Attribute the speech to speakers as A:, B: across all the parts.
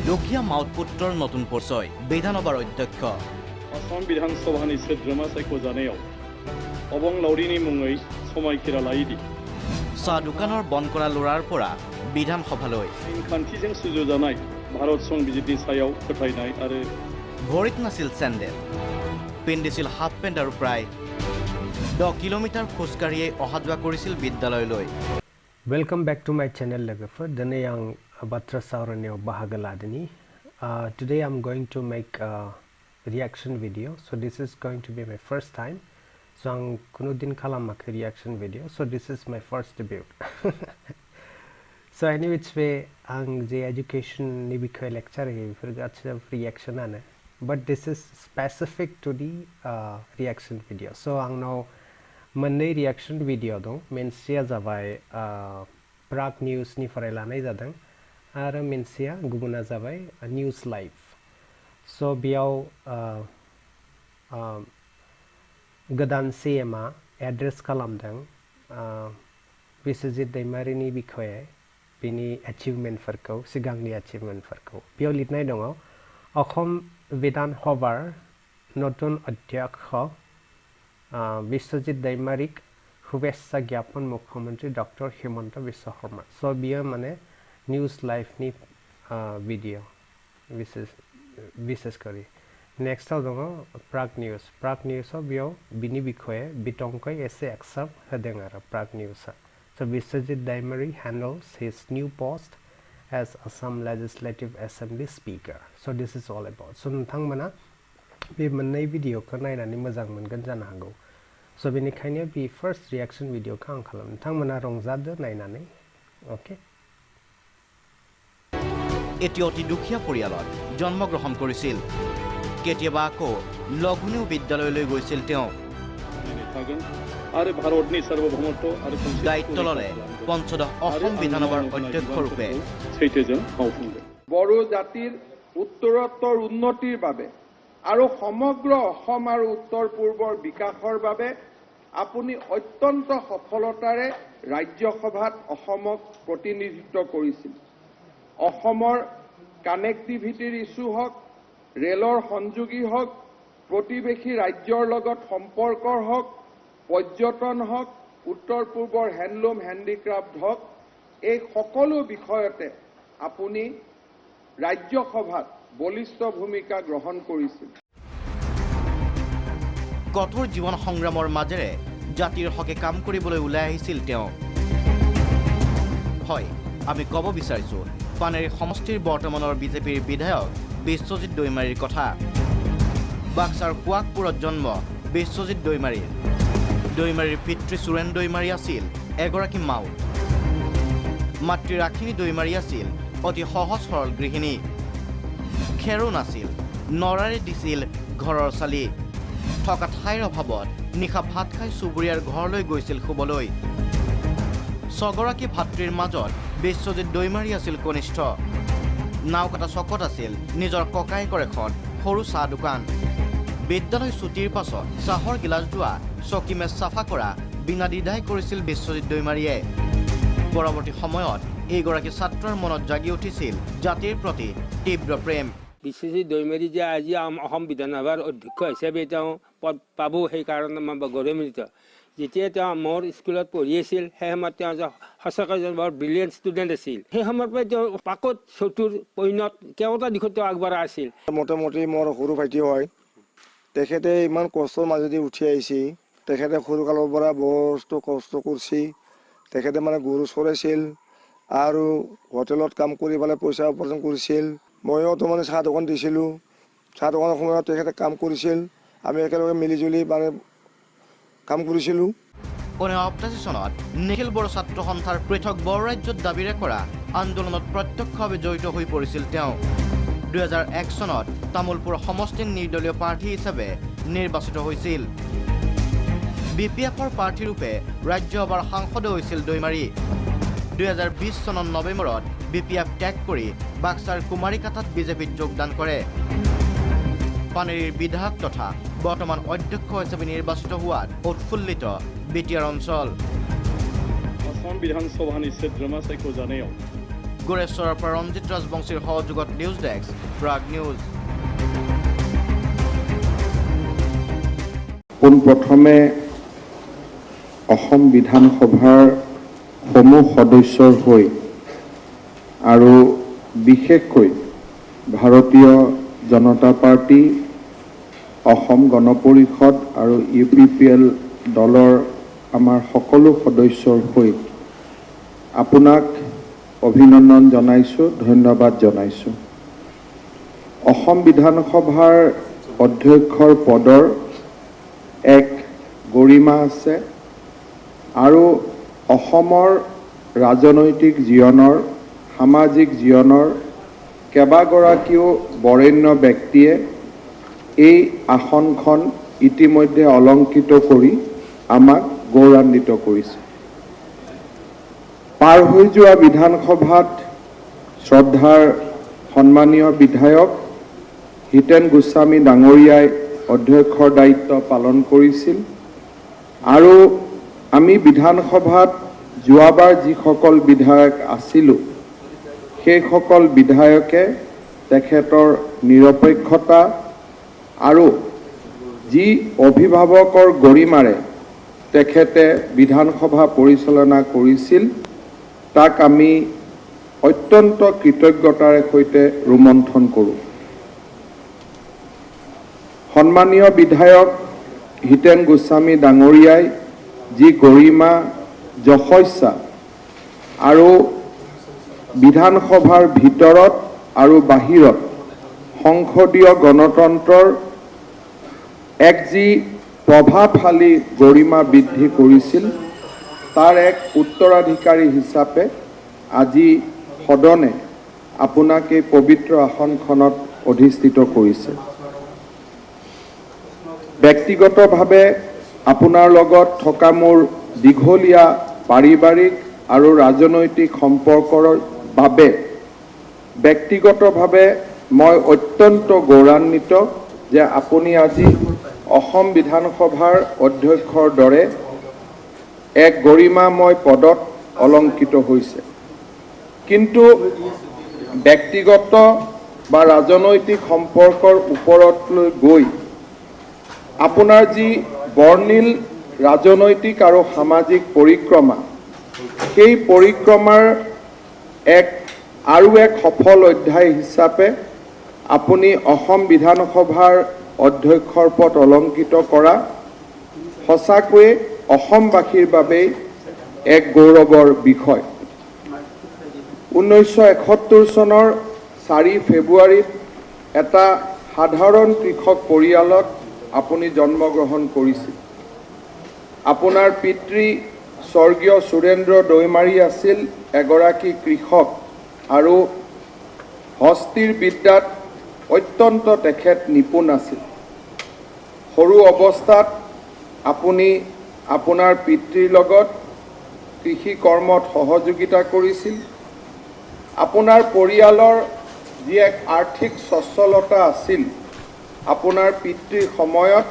A: দুখীয়া মাউতপুত্ৰৰ নতুন পৰিচয় বিধানসভাৰ অধ্যক্ষ
B: आसाम विधानसभानि सोद्रोमा सायख'जानायाव अबं लावरिनि मुङै समायखिरा लायोदि
A: চাহ দোকানৰ বন্ধ কৰা ল'ৰাৰ পৰা বিধানসভালৈ
B: आयेनखान्थिजों सुजुजानाय भारत संबिजितनि सायाव फोथायनाय आरो
A: ভৰিত নাছিল চেণ্ডেল পিন্ধিছিল হাফ পেণ্ট আৰু প্ৰায় 10 কিলোমিটাৰ খোজকাঢ়িয়ে অহা যোৱা কৰিছিল বিদ্যালয়লৈ
C: Welcome back to my channel Legafer. Dane yang batra saurane bahaga ladani. Today I'm going to make a reaction video. So this is going to be my first time. So ang kuno din kalamak reaction video. So this is my first debut. So any which way ang je education ni bikhoy lecture he forgot reaction ane. But this is specific to the reaction video. So ang now मोननै reaction video दं मोनसेया जाबाय प्राग निउसनि fry लानाय जादों आरो मोनसेया गुबुना जाबाय निउस लाइभ स' बेयाव गोदान सीएमआ एड्रेस खालामदों बिस्वजित दैमारिनि बिखये बिनि एचिभमेन्टफोरखौ सिगांनि एचिभमेन्टफोरखौ बेयाव लिरनाय दङ অসম বিধানসভাৰ নতুন অধ্যক্ষ বিশ্বজিৎ दैमारिक शुभेच्छा ज्ञापन मुख्यमंत्री डॉक्टर हिमंत विश्व शर्मा सो बियो माने न्यूज लाइव नि वीडियो विशेष करी नेक्स्ट दङ प्राग न्यूज बियो बिनि बिखये बितंकै एसे एक्सेप्ट होदों आरो Prag news so Biswajit Daimary handles his new post as Assam legislative assembly speaker so this is all about so नोंथांमोना बे मोननै भिडिअखौ नायनानै मोजां मोनगोन जानो हागौ स' बेनिखायनो बे फार्स्ट रिएक्शन भिडिअखौ आं खालामो नोंथांमोना रंजादो नायनानै अके
A: এটি অতি দুখীয়া পৰিয়ালত জন্মগ্ৰহণ কৰিছিল কেতিয়াবা আকৌ লঘুনেও বিদ্যালয়লৈ গৈছিল তেওঁ
B: আৰু ভাৰতনি সাৰ্বভৌমত্ব আৰু
A: দায়িত্ব ল'লে পঞ্চদশ অসম বিধানসভাৰ অধ্যক্ষ ৰূপে
B: সেইটেজন মাওফুংগে
D: বড়ো জাতিৰ উত্তৰোত্তৰ উন্নতিৰ বাবে আৰু সমগ্ৰ অসম আৰু উত্তৰ পূৰ্বৰ বিকাশৰ বাবে আপুনি অত্যন্ত সফলতাৰে ৰাজ্যসভাত অসমক প্ৰতিনিধিত্ব কৰিছিল অসমৰ কানেক্টিভিটিৰ ইস্যু হওক ৰেলৰ সংযোগী হওক প্ৰতিবেশী ৰাজ্যৰ লগত সম্পৰ্কৰ হওক পৰ্যটন হওক উত্তৰ পূৰ্বৰ হেণ্ডলুম হেণ্ডিক্ৰাফ্ট হওক এই সকলো বিষয়তে আপুনি ৰাজ্যসভাত বলিষ্ঠ ভূমিকা গ্ৰহণ কৰিছিল
A: কঠোৰ জীৱন সংগ্ৰামৰ মাজেৰে জাতিৰ হকে কাম কৰিবলৈ ওলাই আহিছিল তেওঁ হয় আমি ক'ব বিচাৰিছো পানেৰী সমষ্টিৰ বৰ্তমানৰ বিজেপিৰ বিধায়ক বিশ্বজিৎ দৈমাৰীৰ কথা বাক্সাৰ কুৱাকপুৰত জন্ম বিশ্বজিৎ দৈমাৰীৰ পিতৃ সুৰেন দৈমাৰী আছিল এগৰাকী মাউত মাতৃ ৰাখিনী দৈমাৰী আছিল অতি সহজ সৰল গৃহিণী খেৰো নাছিল নৰাৰে দিছিল ঘৰৰ চালি থকা ঠাইৰ অভাৱত নিশা ভাত খাই চুবুৰীয়াৰ ঘৰলৈ গৈছিল শুবলৈ ছগৰাকী ভাতৃৰ মাজত বিশ্বজিৎ দৈমাৰী আছিল কনিষ্ঠ নাওকটা চকত আছিল নিজৰ ককায়েকৰ এখন সৰু চাহ দোকান বিদ্যালয় ছুটিৰ পাছত চাহৰ গিলাচ ধোৱা চকীমেজ চাফা কৰা বিনা দ্বিধাই কৰিছিল বিশ্বজিৎ দৈমাৰীয়ে পৰৱৰ্তী সময়ত এইগৰাকী ছাত্ৰৰ মনত জাগি উঠিছিল জাতিৰ প্ৰতি তীব্ৰ প্ৰেম
E: বিশ্বজিৎ দৈমাৰী যে আজি অসম বিধানসভাৰ অধ্যক্ষ হিচাপে তেওঁ পদ পাব সেইকাৰণে মই গৌৰৱান্বিত যেতিয়া তেওঁ মোৰ স্কুলত পঢ়ি আছিল সেই সময়ত তেওঁ সঁচাকৈ বৰ ব্ৰিলিয়েণ্ট ষ্টুডেণ্ট আছিল সেই সময়ৰ পৰাই তেওঁ পাকত চতুৰ পৈণত কেইবাটা দিশত তেওঁ আগবঢ়া আছিল
F: মোটামুটি মোৰ সৰু ভাইটি হয় তেখেতে ইমান কষ্টৰ মাজেদি উঠি আহিছে তেখেতে সৰুকালৰ পৰা বহুতো কষ্ট কৰিছে তেখেতে মানে গৰু চৰাইছিল আৰু হোটেলত কাম কৰি পেলাই পইচা উপাৰ্জন কৰিছিল ময়ো মানে চাহ দোকান দিছিলোঁ চাহ দোকানৰ সময়ত তেখেতে কাম কৰিছিল আমি একেলগে মিলিজুলি মানে কাম কৰিছিলোঁ
A: 1988 চনত নিখিল বড়ো ছাত্ৰ সন্থাৰ পৃথক বড়ো ৰাজ্যত দাবীৰে কৰা আন্দোলনত প্ৰত্যক্ষভাৱে জড়িত হৈ পৰিছিল তেওঁ 2001 চনত তামুলপুৰ সমষ্টিৰ নিৰ্দলীয় প্ৰাৰ্থী হিচাপে নিৰ্বাচিত হৈছিল বিপিএফৰ প্ৰাৰ্থীৰূপে ৰাজ্যসভাৰ সাংসদ হৈছিল দৈমাৰী 2020 চনৰ নৱেম্বৰত বিপিএফ ত্যাগ কৰি বাক্সাৰ কুমাৰীকাটাত বিজেপিত যোগদান কৰে পানেৰীৰ বিধায়ক তথা বৰ্তমান অধ্যক্ষ হিচাপে নিৰ্বাচিত হোৱাত উৎফুল্লিত বিটিআৰ অঞ্চল
B: आसाम विधानसभानि सोद्रोमा सायख'जानायाव
A: গোৰেশ্বৰৰ পৰা ৰঞ্জিত ৰাজবংশীৰ সহযোগত নিউজ ডেস্ক প্ৰাগ নিউজ।
D: পোনপ্ৰথমে অসম বিধানসভাৰ সমূহ সদস্যৰ হৈ আৰু বিশেষকৈ ভাৰতীয় জনতা পাৰ্টি, অসম গণ পৰিষদ আৰু UPPL দলৰ আমাৰ সকলো সদস্যৰ হৈ আপোনাক অভিনন্দন জনাইছোঁ, ধন্যবাদ জনাইছোঁ। অসম বিধানসভাৰ অধ্যক্ষৰ পদৰ এক গৰিমা আছে আৰু অসমৰ ৰাজনৈতিক জীৱনৰ, সামাজিক জীৱনৰ কেইবাগৰাকীও বৰেণ্য ব্যক্তিয়ে এই আসনখন ইতিমধ্যে অলংকৃত কৰি আমাক গৌৰৱান্বিত কৰিছে। পাৰ হৈ যোৱা বিধানসভাত শ্ৰদ্ধাৰ সন্মানীয় বিধায়ক হিতেন গোস্বামী ডাঙৰীয়াই অধ্যক্ষৰ দায়িত্ব পালন কৰিছিল আৰু আমি বিধানসভাত যোৱাবাৰ যিসকল বিধায়ক আছিলোঁ সেইসকল বিধায়কে তেখেতৰ নিৰপেক্ষতা আৰু যি অভিভাৱকৰ গৰিমাৰে তেখেতে বিধানসভা পৰিচালনা কৰিছিল তাক আমি অত্যন্ত কৃতজ্ঞতাৰে সৈতে ৰোমন্থন কৰোঁ। সন্মানীয় বিধায়ক হিতেন গোস্বামী ডাঙৰীয়াই যি গৰিমা, যশস্যা আৰু বিধানসভাৰ ভিতৰত আৰু বাহিৰত সংসদীয় গণতন্ত্ৰৰ এক যি প্ৰভাৱশালী গৰিমা বৃদ্ধি কৰিছিল তাৰ এক উত্তৰাধিকাৰী হিচাপে আজি সদনে আপোনাক এই পবিত্ৰ আসনখনত অধিষ্ঠিত কৰিছে। ব্যক্তিগতভাৱে আপোনাৰ লগত থকা মোৰ দীঘলীয়া পাৰিবাৰিক আৰু ৰাজনৈতিক সম্পৰ্কৰ বাবে ব্যক্তিগতভাৱে মই অত্যন্ত গৌৰৱান্বিত যে আপুনি আজি অসম বিধানসভাৰ অধ্যক্ষৰ দৰে এক গৰিমাময় পদত অলংকৃত হৈছে। কিন্তু ব্যক্তিগত বা ৰাজনৈতিক সম্পৰ্কৰ ওপৰতলৈ গৈ আপোনাৰ যি বৰ্ণিল ৰাজনৈতিক আৰু সামাজিক পৰিক্ৰমা, সেই পৰিক্ৰমাৰ আৰু এক সফল অধ্যায় হিচাপে আপুনি অসম বিধানসভাৰ অধ্যক্ষৰ পদ অলংকৃত কৰা সঁচাকৈয়ে অসমবাসীৰ বাবে এক গৌৰৱৰ বিষয়। 1971 চনৰ 4 ফেব্ৰুৱাৰীত এটা সাধাৰণ কৃষক পৰিয়ালত আপুনি জন্মগ্ৰহণ কৰিছিল। আপোনাৰ পিতৃ স্বৰ্গীয় সুৰেন্দ্ৰ দৈমাৰী আছিল এগৰাকী কৃষক আৰু হস্তিৰ বিদ্যাত অত্যন্ত তেখেত নিপুণ আছিল। সৰু অৱস্থাত আপুনি আপোনাৰ পিতৃৰ লগত কৃষি কৰ্মত সহযোগিতা কৰিছিল। আপোনাৰ পৰিয়ালৰ যি এক আৰ্থিক সচ্ছলতা আছিল, আপোনাৰ পিতৃৰ সময়ত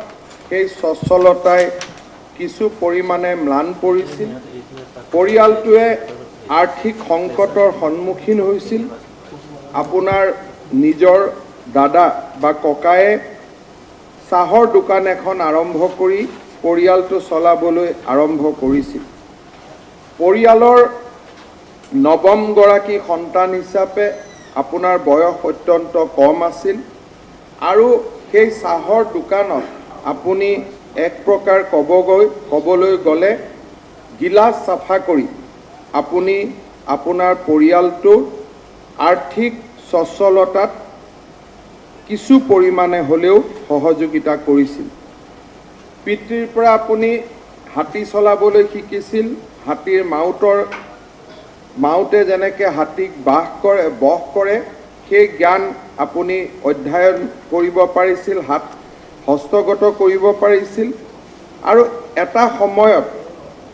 D: সেই সচ্ছলতাই কিছু পৰিমাণে ম্লান পৰিছিল। পৰিয়ালটোৱে আৰ্থিক সংকটৰ সন্মুখীন হৈছিল। আপোনাৰ নিজৰ দাদা বা ককায়ে চাহৰ দোকান এখন আৰম্ভ কৰি পৰিয়ালটো চলাবলৈ আৰম্ভ কৰিছিল। পৰিয়ালৰ নৱমগৰাকী সন্তান হিচাপে আপোনাৰ বয়স অত্যন্ত কম আছিল আৰু সেই চাহৰ দোকানত আপুনি এক প্ৰকাৰ ক'বলৈ গ'লে গিলাচ চাফা কৰি আপুনি আপোনাৰ পৰিয়ালটোৰ আৰ্থিক সচ্ছলতাত কিছু পৰিমাণে হ'লেও সহযোগিতা কৰিছিল। পিতৃৰ পৰা আপুনি হাতী চলাবলৈ শিকিছিল। হাতীৰ মাউতে যেনেকৈ হাতীক বশ কৰে সেই জ্ঞান আপুনি অধ্যয়ন কৰিব পাৰিছিল, হস্তগত কৰিব পাৰিছিল আৰু এটা সময়ত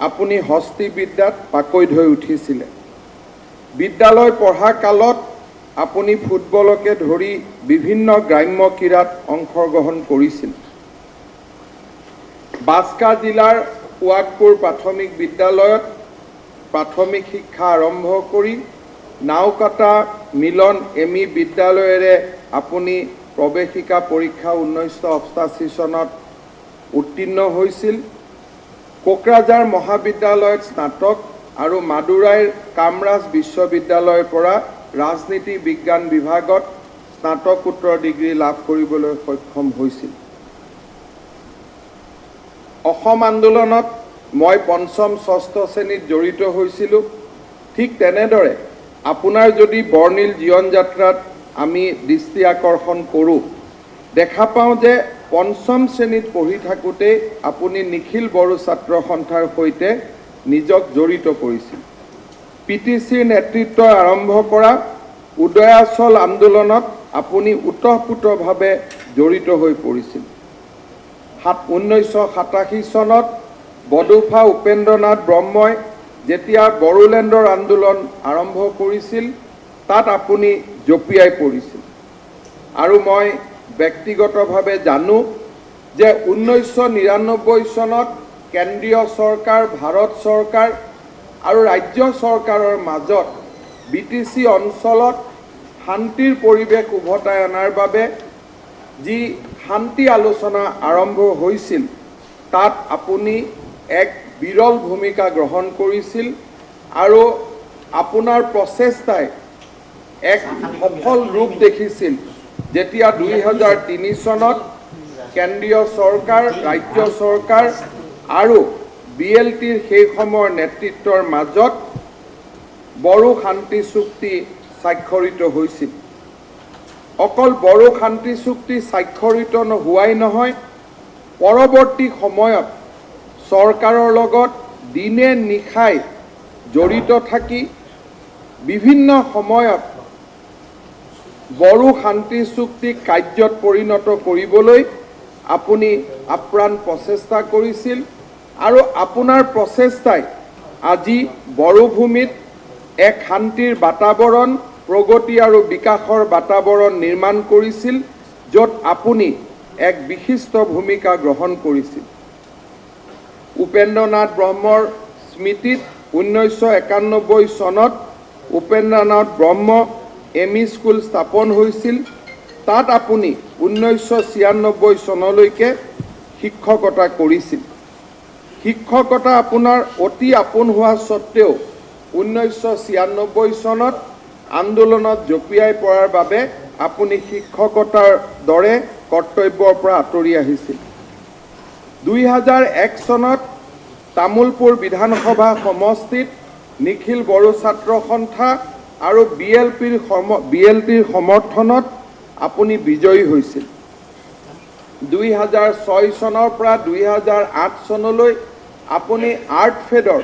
D: আপুনি হস্তি বিদ্যাত পাকৈত হৈ উঠিছিলে। বিদ্যালয় পঢ়া কালত আপুনি ফুটবলকে ধৰি বিভিন্ন গ্ৰাম্য ক্ৰীড়াত অংশগ্ৰহণ কৰিছিল। বাস্কা জিলাৰ সোৱাগপুৰ প্ৰাথমিক বিদ্যালয়ত প্ৰাথমিক শিক্ষা আৰম্ভ কৰি নাওকাটা মিলন এমি বিদ্যালয়েৰে আপুনি প্ৰৱেশিকা পৰীক্ষা 1988 চনত উত্তীৰ্ণ হৈছিল। কোকৰাঝাৰ মহাবিদ্যালয়ত স্নাতক আৰু মাদুৰাইৰ কামৰাজ বিশ্ববিদ্যালয়ৰ পৰা ৰাজনীতি বিজ্ঞান বিভাগত স্নাতকোত্তৰ ডিগ্ৰী লাভ কৰিবলৈ সক্ষম হৈছিল। অসম আন্দোলনত মই পঞ্চম ষষ্ঠ শ্ৰেণীত জড়িত হৈছিলোঁ। ঠিক তেনেদৰে আপোনাৰ যদি বৰ্ণিল জীৱন যাত্ৰাত আমি দৃষ্টি আকৰ্ষণ কৰোঁ, দেখা পাওঁ যে পঞ্চম শ্ৰেণীত পঢ়ি থাকোঁতে আপুনি নিখিল বড়ো ছাত্ৰ সন্থাৰ সৈতে নিজক জড়িত কৰিছিল। পিটিচিৰ নেতৃত্ব আৰম্ভ কৰা উদয়াচল আন্দোলনত আপুনি ওতঃপ্ৰোতভাৱে জড়িত হৈ পৰিছিল। 1987 চনত বডোফা উপেন্দ্ৰনাথ ব্ৰহ্মই যেতিয়া বড়োলেণ্ডৰ আন্দোলন আৰম্ভ কৰিছিল, তাত আপুনি জঁপিয়াই পৰিছিল। আৰু মই ব্যক্তিগতভাৱে জানো যে 1999 চনত কেন্দ্ৰীয় চৰকাৰ, ভাৰত চৰকাৰ আৰু ৰাজ্য চৰকাৰৰ মাজত বিটিচি অঞ্চলত শান্তিৰ পৰিৱেশ উভতাই অনাৰ বাবে যি শান্তি আলোচনা আৰম্ভ হৈছিল, তাত আপুনি এক বিৰল ভূমিকা গ্ৰহণ কৰিছিল আৰু আপোনাৰ প্ৰচেষ্টাই এক সফল ৰূপ দেখিছিল যেতিয়া 2003 চনত কেন্দ্ৰীয় চৰকাৰ, ৰাজ্য চৰকাৰ আৰু BLTৰ সেই সময়ৰ নেতৃত্বৰ মাজত বড়ো শান্তি চুক্তি স্বাক্ষৰিত হৈছিল। অকল বড়ো শান্তি চুক্তি স্বাক্ষৰিত হোৱাই নহয়, পৰৱৰ্তী সময়ত চৰকাৰৰ লগত দিনে নিশাই জড়িত থাকি বিভিন্ন সময়ত বড়ো শান্তি চুক্তিক কাৰ্যত পৰিণত কৰিবলৈ আপুনি আপ্ৰাণ প্ৰচেষ্টা কৰিছিল আৰু আপোনাৰ প্ৰচেষ্টাই আজি বড়ো ভূমিত এক শান্তিৰ বাতাবৰণ, প্ৰগতি আৰু বিকাশৰ বাতাবৰণ নিৰ্মাণ কৰিছিল, য'ত আপুনি এক বিশিষ্ট ভূমিকা গ্ৰহণ কৰিছিল। উপেন্দ্ৰনাথ ব্ৰহ্মৰ স্মৃতিত 1991 চনত উপেন্দ্ৰনাথ ব্ৰহ্ম এমি স্কুল স্থাপন হৈছিল। তাত আপুনি 1996 চনলৈকে শিক্ষকতা কৰিছিল। শিক্ষকতা আপোনাৰ অতি আপোন হোৱা স্বত্তেও 1996 চনত আন্দোলনত জঁপিয়াই পৰাৰ বাবে আপুনি শিক্ষকতাৰ দৰে কৰ্তব্যৰ পৰা আঁতৰি আহিছিল। 2001 চনত তামুলপুৰ বিধানসভা সমষ্টিত নিখিল বড়ো ছাত্ৰ সন্থা আৰু BLTৰ সমৰ্থনত আপুনি বিজয়ী হৈছিল। 2006 চনৰ পৰা 2008 চনলৈ আপুনি আৰ্ট ফেডৰ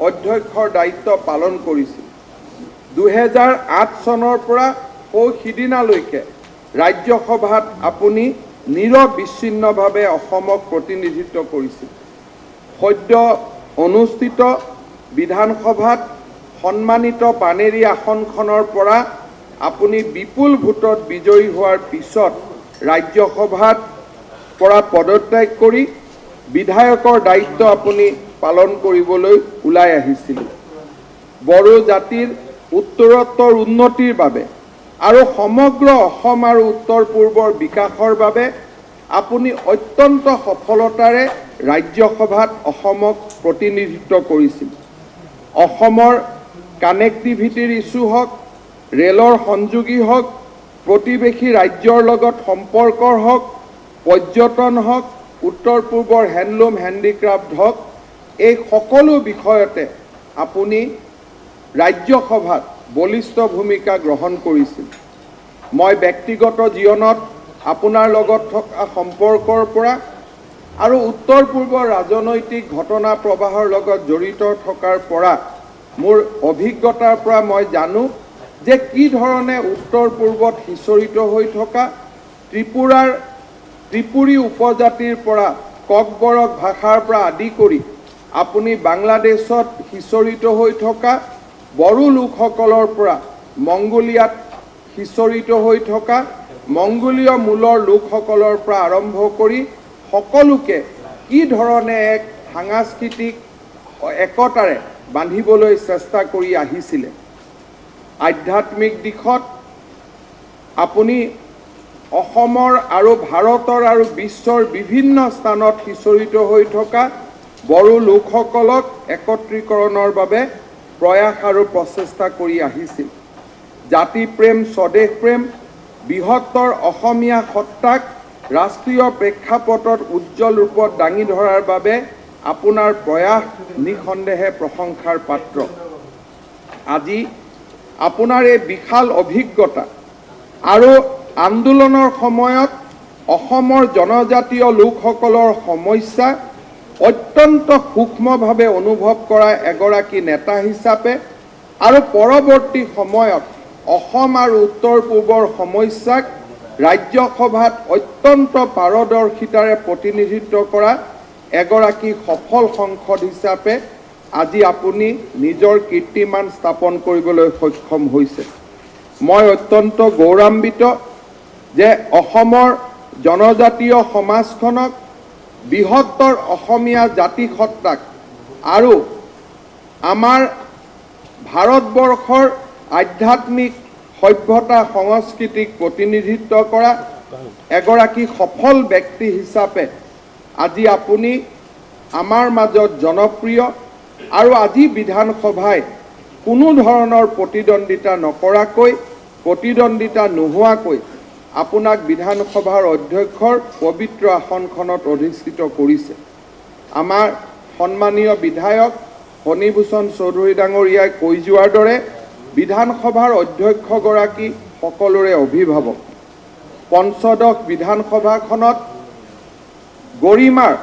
D: অধ্যক্ষৰ দায়িত্ব পালন কৰিছিল। 2008 চনৰ পৰা সিদিনালৈকে ৰাজ্যসভাত আপুনি নিৰবিচ্ছিন্নভাৱে অসমক প্ৰতিনিধিত্ব কৰিছিল। সদ্য অনুষ্ঠিত বিধানসভাত সন্মানিত পানেৰী আসনখনৰ পৰা আপুনি বিপুল ভোটত বিজয়ী হোৱাৰ পিছত ৰাজ্যসভাত পৰা পদত্যাগ কৰি বিধায়কৰ দায়িত্ব আপুনি পালন কৰিবলৈ ওলাই আহিছিল। বড়ো জাতিৰ উত্তৰোত্তৰ উন্নতিৰ বাবে আৰু সমগ্ৰ অসম আৰু উত্তৰ পূৰ্বৰ বিকাশৰ বাবে আপুনি অত্যন্ত সফলতাৰে ৰাজ্যসভাত অসমক প্ৰতিনিধিত্ব কৰিছিল। অসমৰ কানেক্টিভিটিৰ ইছ্যু হওক, ৰেলৰ সংযোগী হওক, প্ৰতিবেশী ৰাজ্যৰ লগত সম্পৰ্কৰ হওক, পৰ্যটন হওক, উত্তৰ পূৰ্বৰ হেণ্ডলুম হেণ্ডিক্ৰাফ্ট হওক, এই সকলো বিষয়তে আপুনি ৰাজ্যসভাত বলিষ্ঠ ভূমিকা গ্ৰহণ কৰিছিল। মই ব্যক্তিগত জীৱনত আপোনাৰ লগত থকা সম্পৰ্কৰ পৰা আৰু উত্তৰ পূৰ্বৰ ৰাজনৈতিক ঘটনা প্ৰবাহৰ লগত জড়িত থকাৰ পৰা মোৰ অভিজ্ঞতাৰ পৰা মই জানো যে কি ধৰণে উত্তৰ পূৰ্বত সিঁচৰিত হৈ থকা ত্ৰিপুৰী উপজাতিৰ পৰা ককবৰক ভাষাৰ পৰা আদি কৰি আপুনি বাংলাদেশত সিঁচৰিত হৈ থকা বড়ো লোকসকলৰ পৰা মংগোলিয়াত সিঁচৰিত হৈ থকা মংগোলীয় মূলৰ লোকসকলৰ পৰা আৰম্ভ কৰি সকলোকে কি ধৰণে এক সাংস্কৃতিক একতাৰে বান্ধিবলৈ চেষ্টা কৰি আহিছিলে। আধ্যাত্মিক দিশত আপুনি অসমৰ আৰু ভাৰতৰ আৰু বিশ্বৰ বিভিন্ন স্থানত সিঁচৰিত হৈ থকা বড়ো লোকসকলক একত্ৰীকৰণৰ বাবে প্ৰয়াস আৰু প্ৰচেষ্টা কৰি আহিছিল। জাতি প্ৰেম, স্বদেশ প্ৰেম, বৃহত্তৰ অসমীয়া সত্তাক ৰাষ্ট্ৰীয় প্ৰেক্ষাপটত উজ্জ্বল ৰূপত দাঙি ধৰাৰ বাবে আপোনাৰ প্ৰয়াস নিঃসন্দেহে প্ৰশংসাৰ পাত্ৰ। আজি আপোনাৰ এই বিশাল অভিজ্ঞতা আৰু আন্দোলনৰ সময়ত অসমৰ জনজাতীয় লোকসকলৰ সমস্যা অত্যন্ত সূক্ষ্মভাৱে অনুভৱ কৰা এগৰাকী নেতা হিচাপে আৰু পৰৱৰ্তী সময়ত অসম আৰু উত্তৰ পূবৰ সমস্যাক ৰাজ্যসভাত অত্যন্ত পাৰদৰ্শিতাৰে প্ৰতিনিধিত্ব কৰা এগৰাকী সফল সাংসদ হিচাপে আজি আপুনি নিজৰ কীৰ্তিমান স্থাপন কৰিবলৈ সক্ষম হৈছে। মই অত্যন্ত গৌৰৱান্বিত যে অসমৰ জনজাতীয় সমাজখনক, বৃহত্তৰ অসমীয়া জাতিসত্তাক আৰু আমাৰ ভাৰতবৰ্ষৰ আধ্যাত্মিক সভ্যতা সংস্কৃতিক প্ৰতিনিধিত্ব কৰা এগৰাকী সফল ব্যক্তি হিচাপে আজি আপুনি আমাৰ মাজত জনপ্ৰিয় আৰু আজি বিধানসভাই কোনো ধৰণৰ প্ৰতিদ্বন্দ্বিতা নকৰাকৈ, প্ৰতিদ্বন্দ্বিতা নোহোৱাকৈ আপোনাক বিধানসভাৰ অধ্যক্ষৰ পবিত্ৰ আসনখনত অধিষ্ঠিত কৰিছে। আমাৰ সন্মানীয় বিধায়ক ফণীভূষণ চৌধুৰী ডাঙৰীয়াই কৈ যোৱাৰ দৰে বিধানসভাৰ অধ্যক্ষগৰাকী সকলোৰে অভিভাৱক। পঞ্চদশ বিধানসভাখনত গৰিমাৰ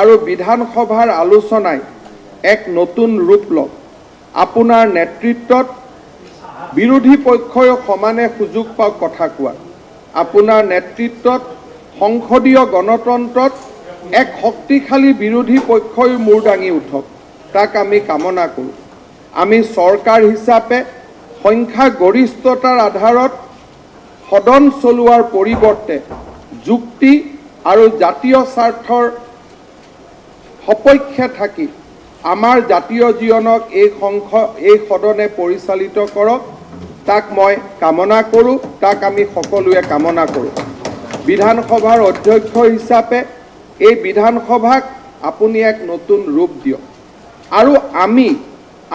D: আৰু বিধানসভাৰ আলোচনাই এক নতুন ৰূপ লওক। আপোনাৰ নেতৃত্বত বিৰোধী পক্ষই সমানে সুযোগ পাওক কথা কোৱা। আপোনাৰ নেতৃত্বত সংসদীয় গণতন্ত্ৰত এক শক্তিশালী বিৰোধী পক্ষই মূৰ দাঙি উঠক, তাক আমি কামনা কৰোঁ। আমি চৰকাৰ হিচাপে সংখ্যাগৰিষ্ঠতাৰ আধাৰত সদন চলোৱাৰ পৰিৱৰ্তে যুক্তি আৰু জাতীয় স্বাৰ্থৰ সপক্ষে থাকি আমাৰ জাতীয় জীৱনক এই সদনে পৰিচালিত কৰক, তাক মই কামনা কৰোঁ, তাক আমি সকলোৱে কামনা কৰোঁ। বিধানসভাৰ অধ্যক্ষ হিচাপে এই বিধানসভাক আপুনি এক নতুন ৰূপ দিয়ক আৰু আমি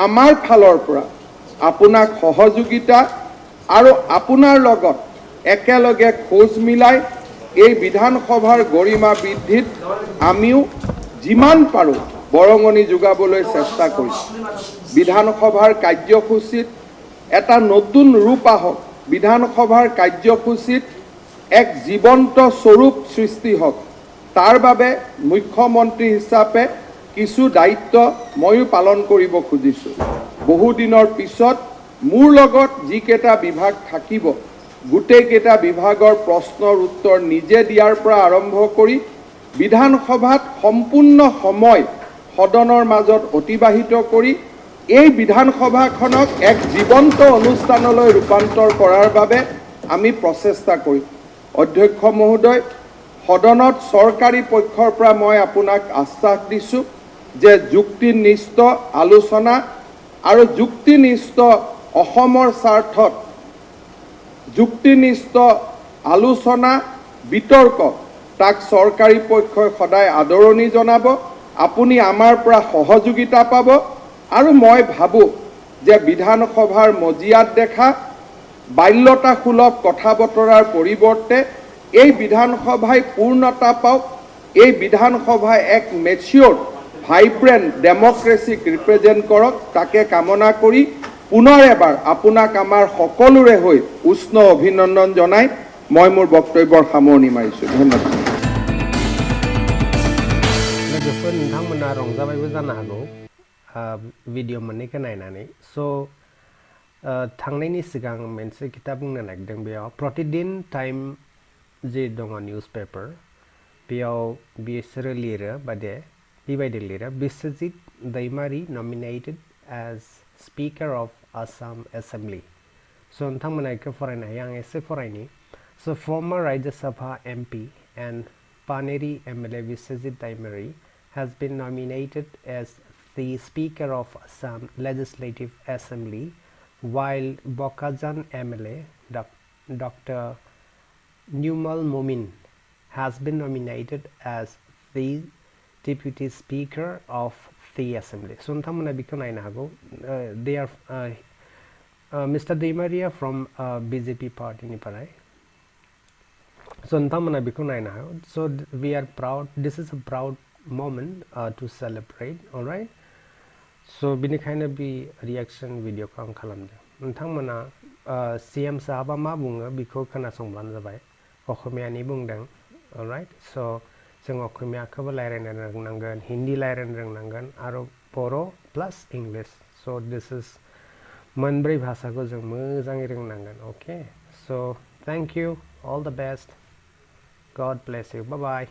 D: আমাৰ ফালৰ পৰা আপোনাক সহযোগিতা আৰু আপোনাৰ লগত একেলগে খোজ মিলাই এই বিধানসভাৰ গৰিমা বৃদ্ধিত আমিও যিমান পাৰোঁ বৰঙণি যোগাবলৈ চেষ্টা কৰিছোঁ। বিধানসভাৰ কাৰ্যসূচীত এটা নতুন ৰূপ আহক, বিধানসভাৰ কাৰ্যসূচীত এক জীৱন্ত স্বৰূপ সৃষ্টি হওক, তাৰ বাবে মুখ্যমন্ত্ৰী হিচাপে কিছু দায়িত্ব ময়ো পালন কৰিব খুজিছোঁ। বহুদিনৰ পিছত মোৰ লগত যিকেইটা বিভাগ থাকিব, গোটেইকেইটা বিভাগৰ প্ৰশ্নৰ উত্তৰ নিজে দিয়াৰ পৰা আৰম্ভ কৰি বিধানসভাত সম্পূৰ্ণ সময় সদনৰ মাজত অতিবাহিত কৰি এই বিধানসভাখনক এক জীৱন্ত অনুষ্ঠানলৈ ৰূপান্তৰ কৰাৰ বাবে আমি প্ৰচেষ্টা কৰিম। অধ্যক্ষ মহোদয়, সদনত চৰকাৰী পক্ষৰ পৰা মই আপোনাক আশ্বাস দিছোঁ যে যুক্তিনিষ্ঠ আলোচনা আৰু যুক্তিনিষ্ঠ অসমৰ স্বাৰ্থত যুক্তিনিষ্ঠ আলোচনা বিতৰ্ক তাক চৰকাৰী পক্ষই সদায় আদৰণি জনাব। আপুনি আমাৰ পৰা সহযোগিতা পাব আৰু মই ভাবোঁ যে বিধানসভাৰ মজিয়াত দেখা বাল্যতাসুলভ কথা বতৰাৰ পৰিৱৰ্তে এই বিধানসভাই পূৰ্ণতা পাওক, এই বিধানসভাই এক মেচিয়ৰ ভাইব্ৰেণ্ট ডেমক্ৰেচিক ৰিপ্ৰেজেণ্ট কৰক, তাকে কামনা কৰি পুনৰ এবাৰ আপোনাক আমাৰ সকলোৰে হৈ উষ্ণ অভিনন্দন জনাই মই মোৰ বক্তব্যৰ সামৰণি মাৰিছোঁ। ধন্যবাদ।
C: लोगोफोर नोंथांमोना रंजाबायबो जानो हागौ भिडिअ मोननैखौ नायनानै। स' थांनायनि सिगां मोनसे खोथा बुंनो नागिरदों। बेयाव प्रतिदिन टाइम जे दङ निउस पेपार, बेयाव बिसोरो लिरो बेबायदि लिरो, Biswajit Daimary nominated as speaker of Assam assembly. स' नोंथांमोना बेखौ फरायनो हायो, आं एसे फरायनि। स' फर्मार राज्य सभा MP and Paneri MLA Biswajit Daimari has been nominated as the Speaker of Assam Legislative Assembly while Bokazan MLA Dr. Numal Momin has been nominated as the Deputy Speaker of the Assembly. So ntamana bikon aina hago. They are Mr. Deimaria from BJP party ni parai. So ntamana bikon aina hago. So we are proud. This is a proud moment to celebrate. All right. So binikhaina bi reaction video ko ang khalamde. Ntamana CM sahaba ma bunga biko kana songblan jabai. Okhomia ni bungdang. All right. So जों अखमियाखौबो रायज्लायनो रोंनांगोन हिन्दी रायज्लायनो रोंनांगोन आरो बर' प्लास English स' this is मोनब्रै भाषाखौ जों मोजाङै रोंनांगोन अके स' thank you all the best गड ब्लेस यू बाय बाय